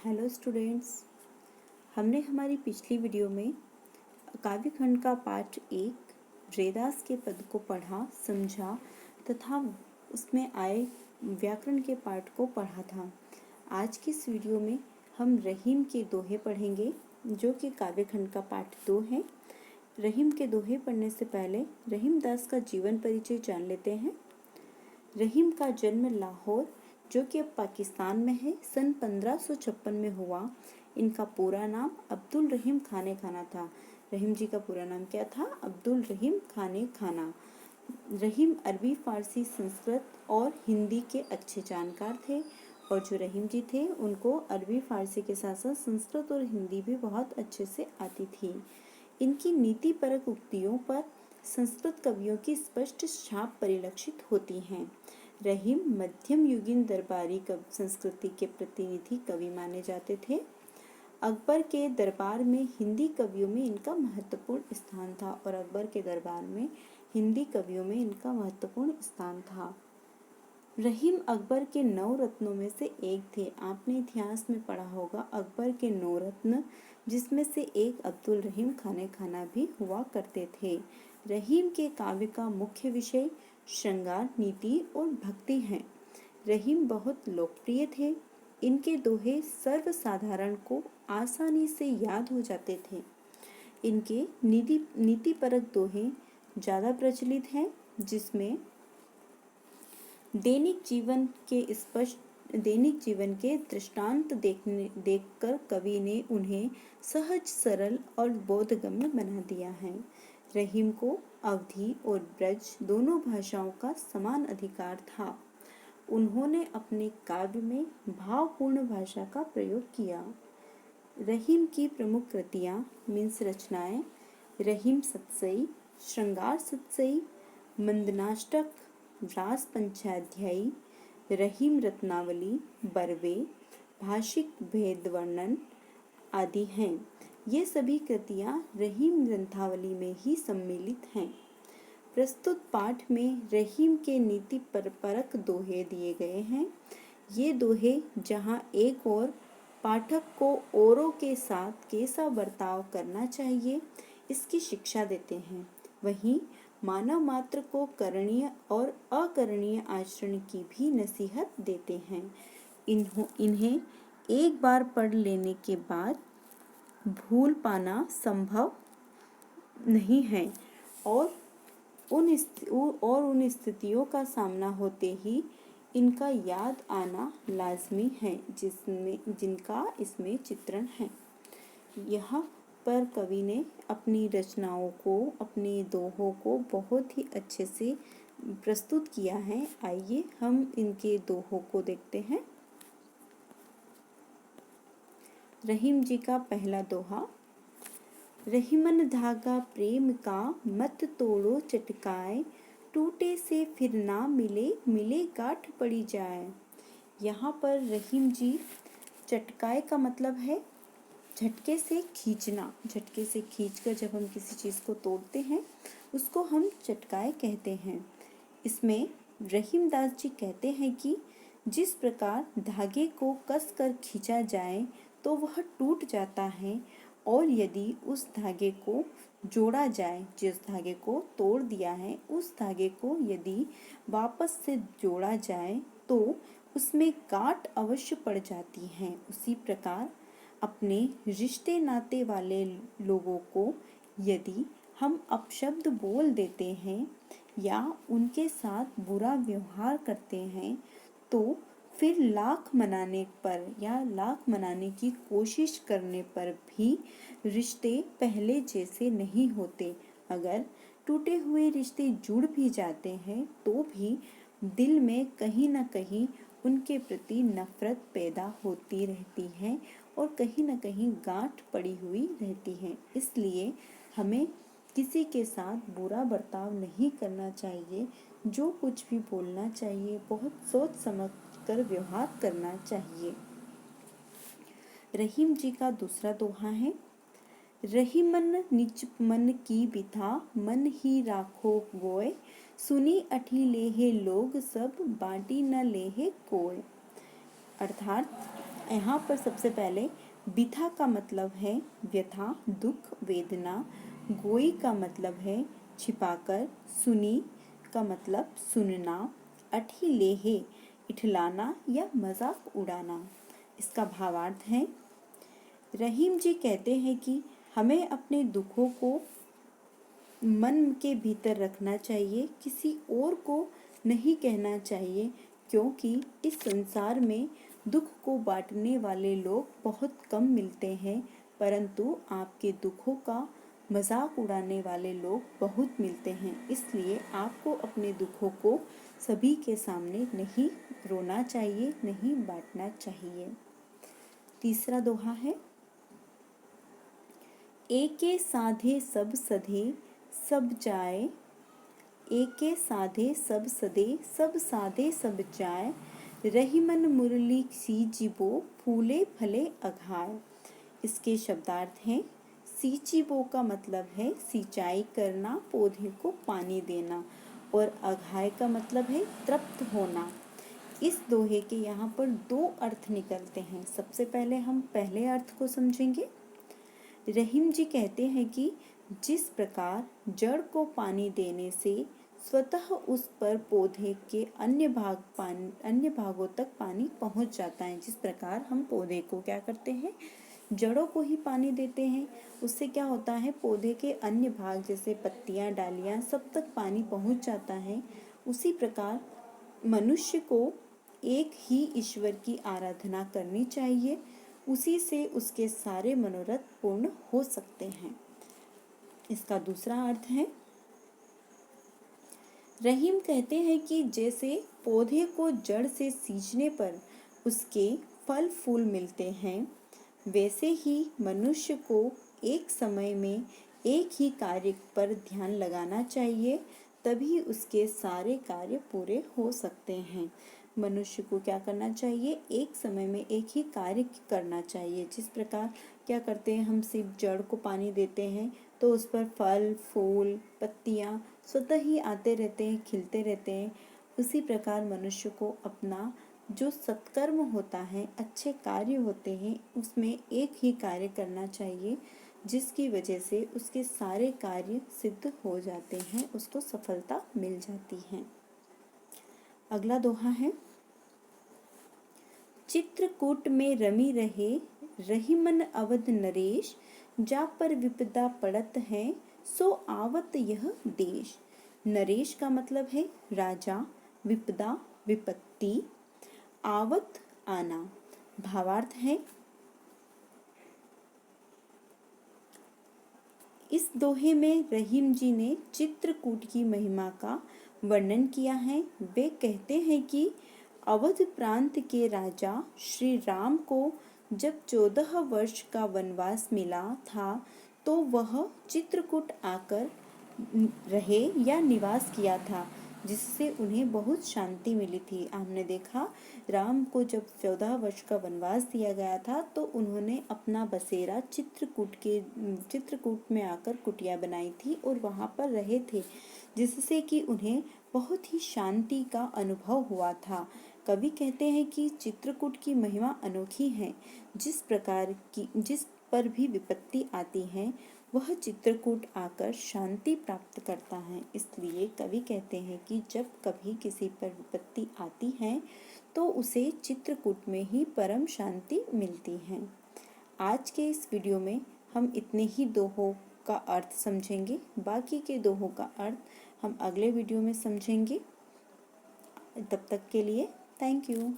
Hello students, हमने हमारी पिछली वीडियो में काव्य खंड का पाठ 1 रेदास के पद को पढ़ा, समझा तथा उसमें आए व्याकरण के पाठ को पढ़ा था। आज की इस वीडियो में हम रहीम के दोहे पढ़ेंगे, जो कि काव्य खंड का पाठ 2 है। रहीम के दोहे पढ़ने से पहले रहीम दास का जीवन परिचय जान लेते हैं। रहीम का जन्म लाहौर, जो कि अब पाकिस्तान में है, सन 1556 में हुआ। इनका पूरा नाम अब्दुल रहीम खाने खाना था। रहीम जी का पूरा नाम क्या था? अब्दुल रहीम खाने खाना। रहीम अरबी, फारसी, संस्कृत और हिंदी के अच्छे जानकार थे, और जो रहीम जी थे उनको अरबी, फारसी के साथ साथ संस्कृत और हिंदी भी बहुत अच्छे से आती थी। इनकी नीतिपरक उक्तियों पर संस्कृत कवियों की स्पष्ट छाप परिलक्षित होती हैं। रहीम मध्यम युगीन दरबारी संस्कृति के प्रतिनिधि कवि माने जाते थे। अकबर के दरबार में हिंदी कवियों में इनका महत्वपूर्ण स्थान था, और अकबर के दरबार में हिंदी कवियों में इनका महत्वपूर्ण स्थान था। रहीम अकबर के 9 रत्नों में से एक थे। आपने इतिहास में पढ़ा होगा अकबर के 9 रत्न, जिसमें से एक अब्दुल रहीम खाने खाना भी हुआ करते थे। रहीम के काव्य का मुख्य विषय श्रृंगार, नीति और भक्ति हैं। रहीम बहुत लोकप्रिय थे। इनके दोहे सर्वसाधारण को आसानी से याद हो जाते थे। इनके नीतिपरक दोहे ज़्यादा प्रचलित हैं, जिसमें दैनिक जीवन के दृष्टांत देखकर कवि ने उन्हें सहज, सरल और बोधगम्य बना दिया है। रहीम को अवधी और ब्रज दोनों भाषाओं का समान अधिकार था। उन्होंने अपने काव्य में भावपूर्ण भाषा का प्रयोग किया। रहीम की प्रमुख कृतियाँ मीन्स रचनाएं रहीम सतसई, श्रृंगार सतसई, मंदनाष्टक, रास पंचाध्यायी, रहीम रत्नावली, बरवे, भाषिक भेद वर्णन आदि हैं। ये सभी कृतियाँ रहीम ग्रंथावली में ही सम्मिलित हैं। प्रस्तुत पाठ में रहीम के नीति परक दोहे दिए गए हैं। ये दोहे जहाँ एक और पाठक को औरों के साथ कैसा बर्ताव करना चाहिए इसकी शिक्षा देते हैं, वहीं मानव मात्र को करणीय और अकरणीय आचरण की भी नसीहत देते हैं। इन्हें एक बार पढ़ लेने के बाद भूल पाना संभव नहीं है, और उन स्थितियों का सामना होते ही इनका याद आना लाजमी है, जिनका इसमें चित्रण है। यहाँ पर कवि ने अपनी रचनाओं को, अपने दोहों को बहुत ही अच्छे से प्रस्तुत किया है। आइए हम इनके दोहों को देखते हैं। रहीम जी का पहला दोहा। रहीमन धागा प्रेम का मत तोड़ो चटकाए, टूटे से फिर ना मिले, मिले गांठ पड़ी जाए। यहाँ पर रहीम जी, चटकाए का मतलब है झटके से खींचना। झटके से खींचकर जब हम किसी चीज़ को तोड़ते हैं उसको हम चटकाए कहते हैं। इसमें रहीम दास जी कहते हैं कि जिस प्रकार धागे को कसकर खींचा जाए तो वह टूट जाता है, और यदि उस धागे को जोड़ा जाए, जिस धागे को तोड़ दिया है उस धागे को यदि वापस से जोड़ा जाए तो उसमें गांठ अवश्य पड़ जाती है। उसी प्रकार अपने रिश्ते नाते वाले लोगों को यदि हम अपशब्द बोल देते हैं या उनके साथ बुरा व्यवहार करते हैं तो फिर लाख मनाने पर या लाख मनाने की कोशिश करने पर भी रिश्ते पहले जैसे नहीं होते। अगर टूटे हुए रिश्ते जुड़ भी जाते हैं तो भी दिल में कहीं ना कहीं उनके प्रति नफरत पैदा होती रहती है, और कहीं ना कहीं गांठ पड़ी हुई रहती है। इसलिए हमें किसी के साथ बुरा बर्ताव नहीं करना चाहिए। जो कुछ भी बोलना चाहिए बहुत सोच समझ कर व्यवहार करना चाहिए। रहीम जी का दूसरा दोहा है। रहीमन निज मन की बिथा, मन ही राखो गोय, सुनी अठी लेहे लोग सब, बाटी न लेहे कोय। अर्थात यहाँ पर सबसे पहले बिथा का मतलब है व्यथा, दुख, वेदना। गोई का मतलब है छिपाकर। सुनी का मतलब सुनना। अठी लेहे इठलाना या मजाक उड़ाना। इसका भावार्थ है, रहीम जी कहते हैं कि हमें अपने दुखों को मन के भीतर रखना चाहिए, किसी और को नहीं कहना चाहिए, क्योंकि इस संसार में दुख को बांटने वाले लोग बहुत कम मिलते हैं, परंतु आपके दुखों का मजाक उड़ाने वाले लोग बहुत मिलते हैं। इसलिए आपको अपने दुखों को सभी के सामने नहीं रोना चाहिए, नहीं बांटना चाहिए। तीसरा दोहा है, एके साधे सब सधे सब जाए, एके साधे सब सदे सब साधे सब जाए, रहीमन मुरली सींचिबो फूले फले अघाय। इसके शब्दार्थ हैं, सींचिबो का मतलब है सिंचाई करना, पौधे को पानी देना, और अघाय का मतलब है तृप्त होना। इस दोहे के यहाँ पर दो अर्थ निकलते हैं। सबसे पहले हम पहले अर्थ को समझेंगे। रहीम जी कहते हैं कि जिस प्रकार जड़ को पानी देने से स्वतः उस पर पौधे के अन्य भागों तक पानी पहुंच जाता है, जिस प्रकार हम पौधे को क्या करते हैं, जड़ों को ही पानी देते हैं, उससे क्या होता है, पौधे के अन्य भाग जैसे पत्तियां, डालियां, सब तक पानी पहुंच जाता है। उसी प्रकार मनुष्य को एक ही ईश्वर की आराधना करनी चाहिए, उसी से उसके सारे मनोरथ पूर्ण हो सकते हैं। इसका दूसरा अर्थ है, रहीम कहते हैं कि जैसे पौधे को जड़ से सींचने पर उसके फल फूल मिलते हैं, वैसे ही मनुष्य को एक समय में एक ही कार्य पर ध्यान लगाना चाहिए, तभी उसके सारे कार्य पूरे हो सकते हैं। मनुष्य को क्या करना चाहिए, एक समय में एक ही कार्य करना चाहिए। जिस प्रकार क्या करते हैं, हम सिर्फ जड़ को पानी देते हैं तो उस पर फल फूल पत्तियां स्वतः ही आते रहते हैं, खिलते रहते हैं। उसी प्रकार मनुष्य को अपना जो सत्कर्म होता है, अच्छे कार्य होते हैं, उसमें एक ही कार्य करना चाहिए, जिसकी वजह से उसके सारे कार्य सिद्ध हो जाते हैं, उसको सफलता मिल जाती है। अगला दोहा है, चित्रकूट में रमी रहे रहीमन अवध नरेश, जा पर विपदा पड़त है सो आवत यह देश। नरेश का मतलब है राजा, विपदा विपत्ति, आवत आना। भावार्थ है, इस दोहे में रहीम जी ने चित्रकूट की महिमा का वर्णन किया है। वे कहते हैं कि अवध प्रांत के राजा श्री राम को जब 14 वर्ष का वनवास मिला था, तो वह चित्रकूट आकर रहे या निवास किया था, जिससे उन्हें बहुत शांति मिली थी। हमने देखा, राम को जब 14 वर्ष का वनवास दिया गया था, तो उन्होंने अपना बसेरा चित्रकूट में आकर कुटिया बनाई थी और वहाँ पर रहे थे, जिससे कि उन्हें बहुत ही शांति का अनुभव हुआ था। कवि कहते हैं कि चित्रकूट की महिमा अनोखी है। जिस पर भी विपत्ति आती है, वह चित्रकूट आकर शांति प्राप्त करता है। इसलिए कवि कहते हैं कि जब कभी किसी पर विपत्ति आती है, तो उसे चित्रकूट में ही परम शांति मिलती है। आज के इस वीडियो में हम इतने ही दोहों का अर्थ समझेंगे। बाकी के दोहों का अर्थ हम अगले वीडियो में समझेंगे। तब तक के लिए थैंक यू।